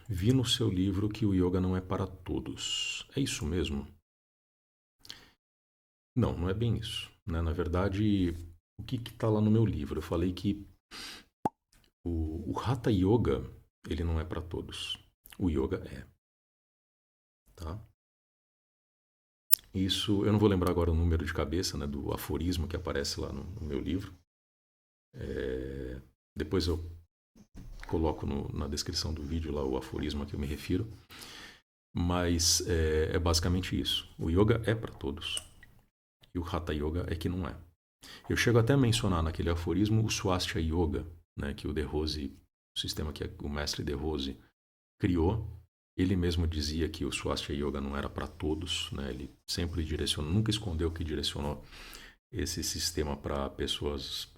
Vi no seu livro que o yoga não é para todos. É isso mesmo? Não, não é bem isso, né? Na verdade, o que está lá no meu livro? Eu falei que o Hatha Yoga, ele não é para todos. O yoga é, tá? Isso, eu não vou lembrar agora o número de cabeça, né, do aforismo que aparece lá no meu livro. Depois eu coloco na descrição do vídeo lá o aforismo a que eu me refiro. Mas é basicamente isso. O yoga é para todos. E o Hatha Yoga é que não é. Eu chego até a mencionar naquele aforismo o Swastika Yoga, né, que o De Rose, o sistema que o mestre De Rose criou. Ele mesmo dizia que o Swastika Yoga não era para todos, né? Ele sempre direcionou, nunca escondeu que direcionou esse sistema para pessoas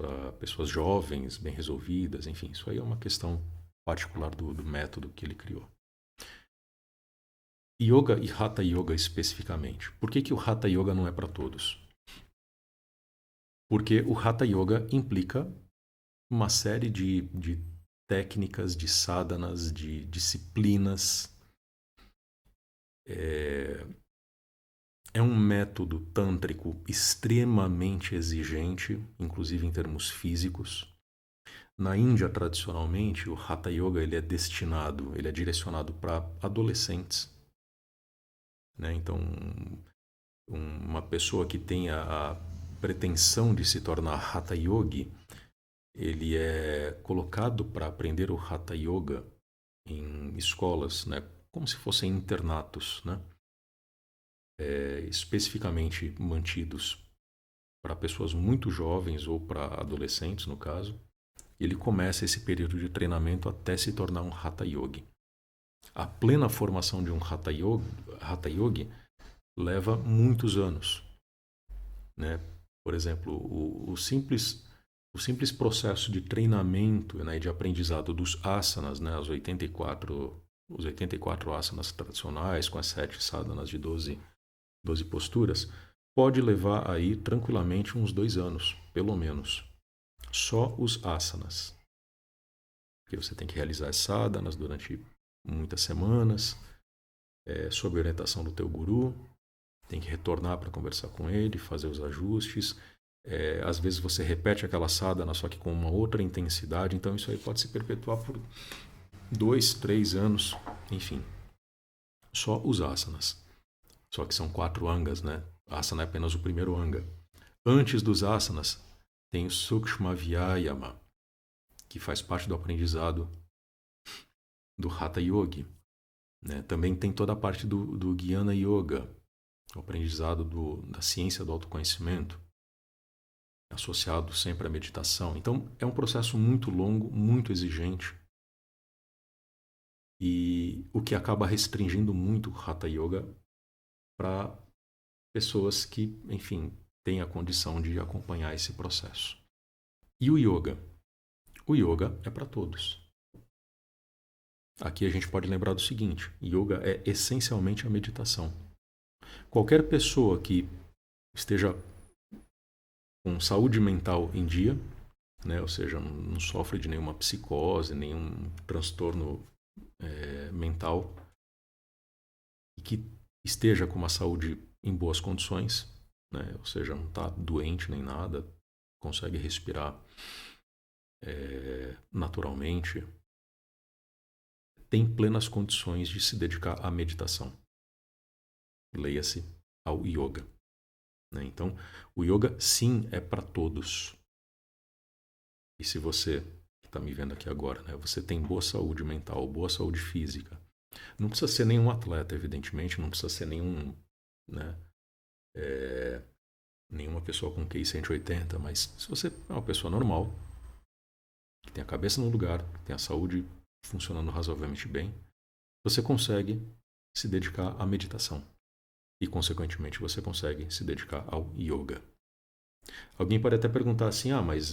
jovens, bem resolvidas, enfim, isso aí é uma questão particular do método que ele criou. Yoga e Hatha Yoga especificamente. Por que o Hatha Yoga não é para todos? Porque o Hatha Yoga implica uma série de técnicas, de sadhanas, de disciplinas. É um método tântrico extremamente exigente, inclusive em termos físicos. Na Índia, tradicionalmente, o Hatha Yoga ele é direcionado para adolescentes, né? Então, uma pessoa que tenha a pretensão de se tornar Hatha Yogi, ele é colocado para aprender o Hatha Yoga em escolas, né? Como se fossem internatos, né? Especificamente mantidos para pessoas muito jovens ou para adolescentes, no caso. Ele começa esse período de treinamento até se tornar um Hatha Yogi. A plena formação de um Hatha Yogi leva muitos anos, né? Por exemplo, o simples processo de treinamento, né, de aprendizado dos asanas, né, os 84 asanas tradicionais, com as 7 sadhanas de 12 posturas, pode levar aí tranquilamente uns 2 anos, pelo menos. Só os asanas. Porque você tem que realizar as sadhanas durante muitas semanas, sob orientação do teu guru, tem que retornar para conversar com ele, fazer os ajustes. Às vezes você repete aquela sadhana, só que com uma outra intensidade, então isso aí pode se perpetuar por 2, 3 anos, enfim. Só os asanas. Só que são 4 angas, né? Asana é apenas o primeiro anga. Antes dos asanas, tem o Sukshma Vyayama, que faz parte do aprendizado do Hatha Yogi. Né? Também tem toda a parte do Jnana Yoga, o aprendizado da ciência do autoconhecimento, associado sempre à meditação. Então, é um processo muito longo, muito exigente, e o que acaba restringindo muito o Hatha Yoga para pessoas que, enfim, têm a condição de acompanhar esse processo. E o yoga? O yoga é para todos. Aqui a gente pode lembrar do seguinte: yoga é essencialmente a meditação. Qualquer pessoa que esteja com saúde mental em dia, né, ou seja, não sofre de nenhuma psicose, nenhum transtorno mental, e que esteja com uma saúde em boas condições, né, ou seja, não está doente nem nada, consegue respirar naturalmente, tem plenas condições de se dedicar à meditação. Leia-se ao yoga. Né? Então, o yoga sim é para todos. E se você que está me vendo aqui agora, né, você tem boa saúde mental, boa saúde física, não precisa ser nenhum atleta, evidentemente, não precisa ser nenhum, né, nenhuma pessoa com QI 180, mas se você é uma pessoa normal, que tem a cabeça no lugar, que tem a saúde funcionando razoavelmente bem, você consegue se dedicar à meditação. E, consequentemente, você consegue se dedicar ao yoga. Alguém pode até perguntar assim, mas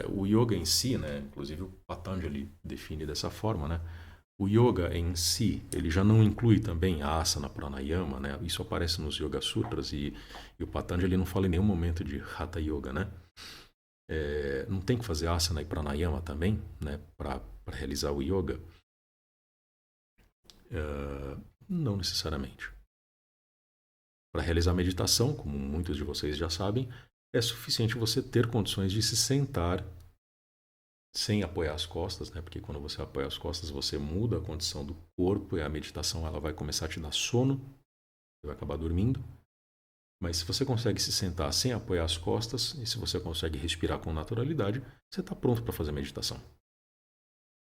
o yoga em si, né, inclusive o Patanjali define dessa forma, né, o yoga em si, ele já não inclui também a asana pranayama, né, isso aparece nos Yoga Sutras e o Patanjali não fala em nenhum momento de Hatha Yoga, né, não tem que fazer asana e pranayama também, né, para realizar o yoga. Não necessariamente. Para realizar meditação, como muitos de vocês já sabem, é suficiente você ter condições de se sentar sem apoiar as costas, né? Porque quando você apoia as costas, você muda a condição do corpo e a meditação ela vai começar a te dar sono, você vai acabar dormindo. Mas se você consegue se sentar sem apoiar as costas e se você consegue respirar com naturalidade, você está pronto para fazer meditação.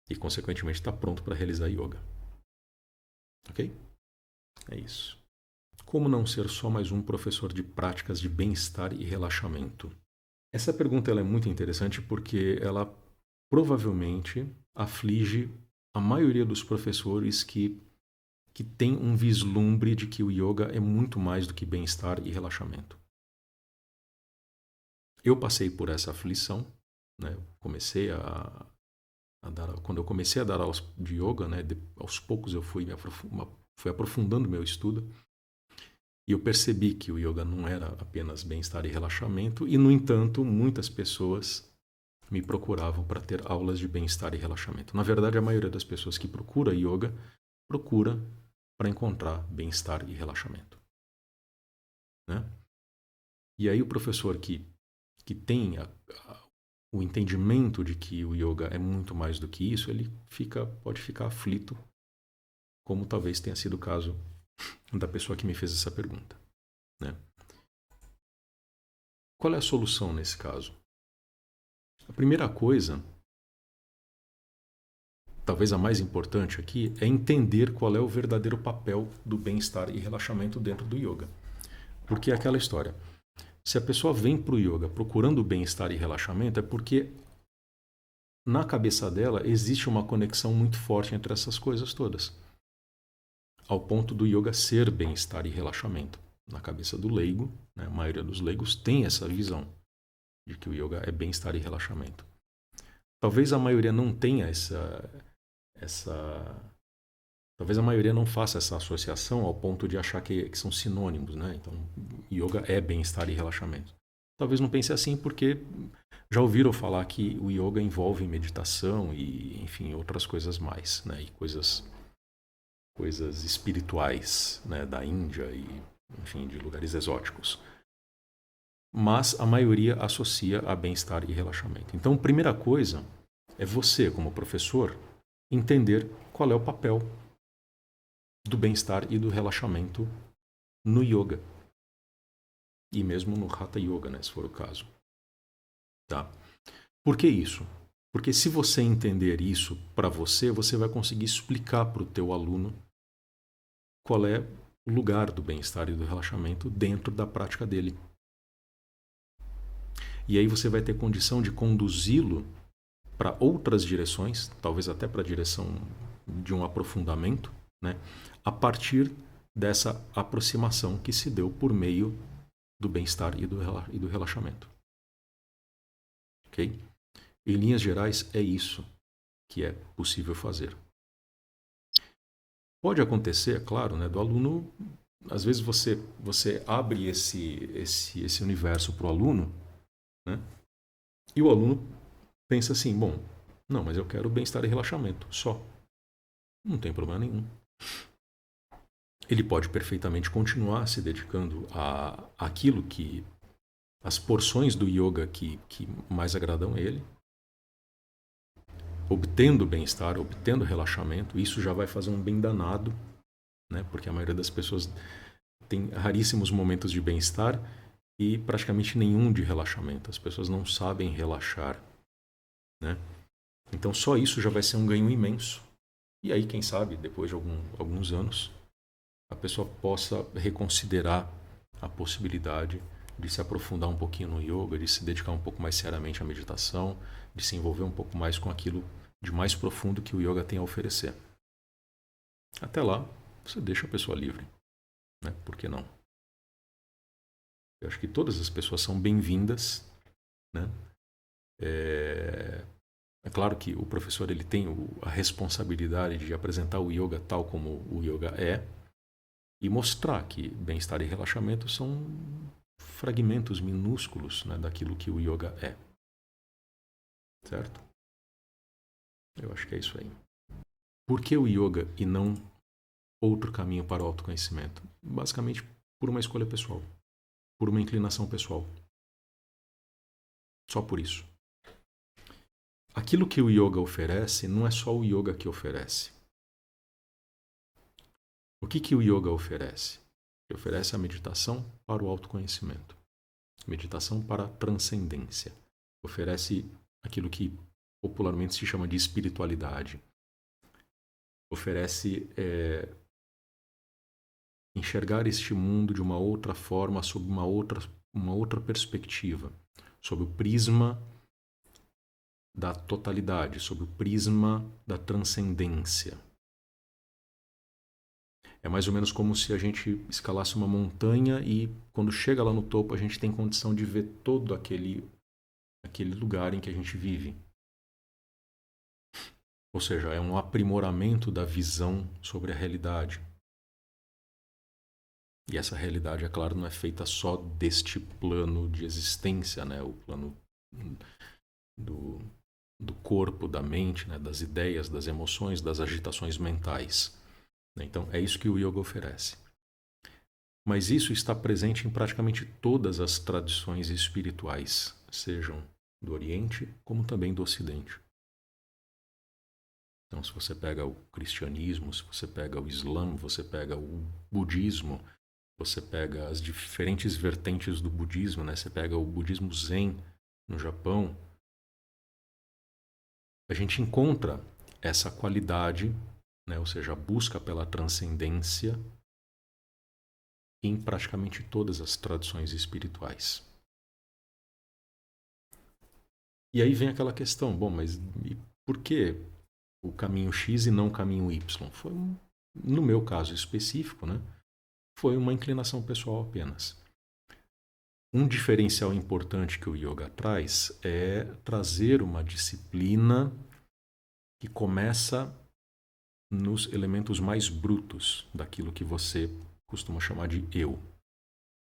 E, consequentemente, está pronto para realizar yoga. Ok? É isso. Como não ser só mais um professor de práticas de bem-estar e relaxamento? Essa pergunta ela é muito interessante porque ela provavelmente aflige a maioria dos professores que tem um vislumbre de que o yoga é muito mais do que bem-estar e relaxamento. Eu passei por essa aflição, né? Quando eu comecei a dar aulas de yoga, né? Aos poucos eu fui aprofundando meu estudo e eu percebi que o yoga não era apenas bem-estar e relaxamento e, no entanto, muitas pessoas me procuravam para ter aulas de bem-estar e relaxamento. Na verdade, a maioria das pessoas que procura yoga procura para encontrar bem-estar e relaxamento, né? E aí o professor que tem o entendimento de que o yoga é muito mais do que isso, ele pode ficar aflito, como talvez tenha sido o caso da pessoa que me fez essa pergunta, né? Qual é a solução nesse caso? A primeira coisa, talvez a mais importante aqui, é entender qual é o verdadeiro papel do bem-estar e relaxamento dentro do yoga. Porque é aquela história. Se a pessoa vem para o yoga procurando bem-estar e relaxamento, é porque na cabeça dela existe uma conexão muito forte entre essas coisas todas. Ao ponto do yoga ser bem-estar e relaxamento. Na cabeça do leigo, né, a maioria dos leigos tem essa visão de que o yoga é bem-estar e relaxamento. Talvez a maioria não tenha talvez a maioria não faça essa associação ao ponto de achar que são sinônimos, né? Então, yoga é bem-estar e relaxamento. Talvez não pense assim porque já ouviram falar que o yoga envolve meditação e, enfim, outras coisas mais, né? E coisas espirituais, né? Da Índia e, enfim, de lugares exóticos. Mas a maioria associa a bem-estar e relaxamento. Então, a primeira coisa é você, como professor, entender qual é o papel do bem-estar e do relaxamento no yoga. E mesmo no Hatha Yoga, né, se for o caso. Tá? Por que isso? Porque se você entender isso para você, você vai conseguir explicar para o teu aluno qual é o lugar do bem-estar e do relaxamento dentro da prática dele. E aí você vai ter condição de conduzi-lo para outras direções, talvez até para a direção de um aprofundamento, né, a partir dessa aproximação que se deu por meio do bem-estar e do relaxamento. Ok? Em linhas gerais, é isso que é possível fazer. Pode acontecer, é claro, né, do aluno, às vezes você abre esse universo para o aluno, né, e o aluno pensa assim, bom, não, mas eu quero bem-estar e relaxamento, só. Não tem problema nenhum. Ele pode perfeitamente continuar se dedicando àquilo que as porções do yoga que mais agradam a ele, obtendo bem-estar, obtendo relaxamento. Isso já vai fazer um bem danado, né? Porque a maioria das pessoas tem raríssimos momentos de bem-estar e praticamente nenhum de relaxamento. As pessoas não sabem relaxar, né? Então só isso já vai ser um ganho imenso. E aí, quem sabe, depois de alguns anos, a pessoa possa reconsiderar a possibilidade de se aprofundar um pouquinho no yoga, de se dedicar um pouco mais seriamente à meditação, de se envolver um pouco mais com aquilo de mais profundo que o yoga tem a oferecer. Até lá, você deixa a pessoa livre, né? Por que não? Eu acho que todas as pessoas são bem-vindas, né? É claro que o professor ele tem a responsabilidade de apresentar o yoga tal como o yoga é e mostrar que bem-estar e relaxamento são fragmentos minúsculos, né, daquilo que o yoga é. Certo? Eu acho que é isso aí. Por que o yoga e não outro caminho para o autoconhecimento? Basicamente por uma escolha pessoal, por uma inclinação pessoal. Só por isso. Aquilo que o yoga oferece não é só o yoga que oferece. O que o yoga oferece? Ele oferece a meditação para o autoconhecimento. Meditação para a transcendência. Oferece aquilo que popularmente se chama de espiritualidade. Oferece enxergar este mundo de uma outra forma, sob uma outra perspectiva, sob o prisma da totalidade, sob o prisma da transcendência. É mais ou menos como se a gente escalasse uma montanha e, quando chega lá no topo, a gente tem condição de ver todo aquele lugar em que a gente vive. Ou seja, é um aprimoramento da visão sobre a realidade. E essa realidade, é claro, não é feita só deste plano de existência, né? O plano do corpo, da mente, né? Das ideias, das emoções, das agitações mentais. Então, é isso que o yoga oferece. Mas isso está presente em praticamente todas as tradições espirituais, sejam do Oriente como também do Ocidente. Então, se você pega o cristianismo, se você pega o Islã, você pega o budismo, você pega as diferentes vertentes do budismo, né? Você pega o budismo Zen no Japão, a gente encontra essa qualidade, né? Ou seja, a busca pela transcendência em praticamente todas as tradições espirituais. E aí vem aquela questão, bom, mas por que o caminho X e não o caminho Y? No meu caso específico, né? Foi uma inclinação pessoal apenas. Um diferencial importante que o yoga traz é trazer uma disciplina que começa nos elementos mais brutos daquilo que você costuma chamar de eu.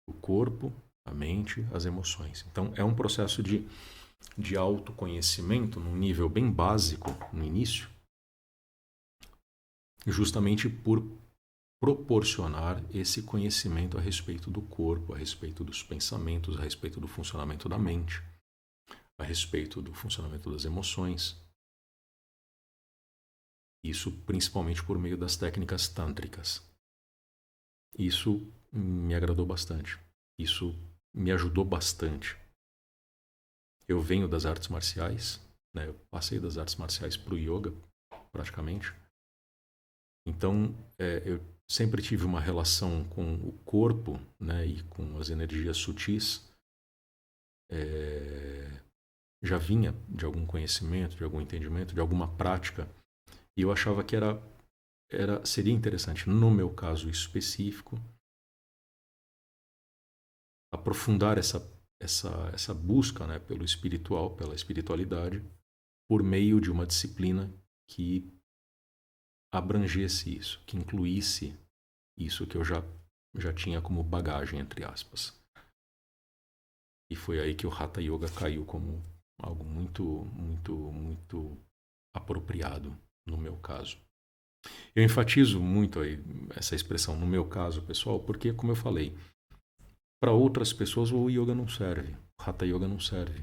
O corpo, a mente, as emoções. Então, é um processo de autoconhecimento num nível bem básico no início, justamente por proporcionar esse conhecimento a respeito do corpo, a respeito dos pensamentos, a respeito do funcionamento da mente, a respeito do funcionamento das emoções. Isso principalmente por meio das técnicas tântricas. Isso me agradou bastante. Isso me ajudou bastante. Eu venho das artes marciais, né? Eu passei das artes marciais para o yoga, praticamente. Então, eu sempre tive uma relação com o corpo, né, e com as energias sutis. Já vinha de algum conhecimento, de algum entendimento, de alguma prática. E eu achava que seria interessante, no meu caso específico, aprofundar essa busca, né, pelo espiritual, pela espiritualidade, por meio de uma disciplina que abrangesse isso, que incluísse isso que eu já tinha como bagagem, entre aspas. E foi aí que o Hatha Yoga caiu como algo muito, muito, muito apropriado no meu caso. Eu enfatizo muito aí essa expressão no meu caso, pessoal, porque, como eu falei, para outras pessoas o yoga não serve, o Hatha Yoga não serve.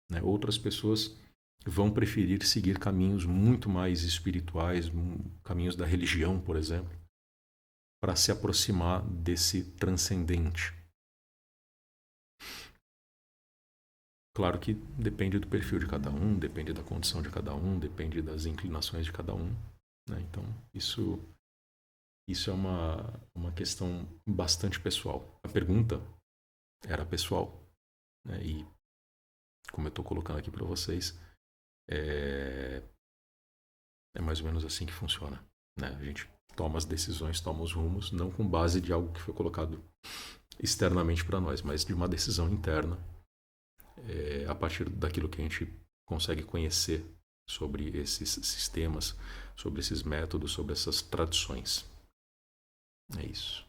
Né? Outras pessoas vão preferir seguir caminhos muito mais espirituais, caminhos da religião, por exemplo, para se aproximar desse transcendente. Claro que depende do perfil de cada um, depende da condição de cada um, depende das inclinações de cada um. Né? Então, isso é uma questão bastante pessoal. A pergunta era pessoal. Né? E, como eu estou colocando aqui para vocês, é mais ou menos assim que funciona. Né? A gente toma as decisões, toma os rumos, não com base de algo que foi colocado externamente para nós, mas de uma decisão interna, a partir daquilo que a gente consegue conhecer sobre esses sistemas, sobre esses métodos, sobre essas tradições. É isso.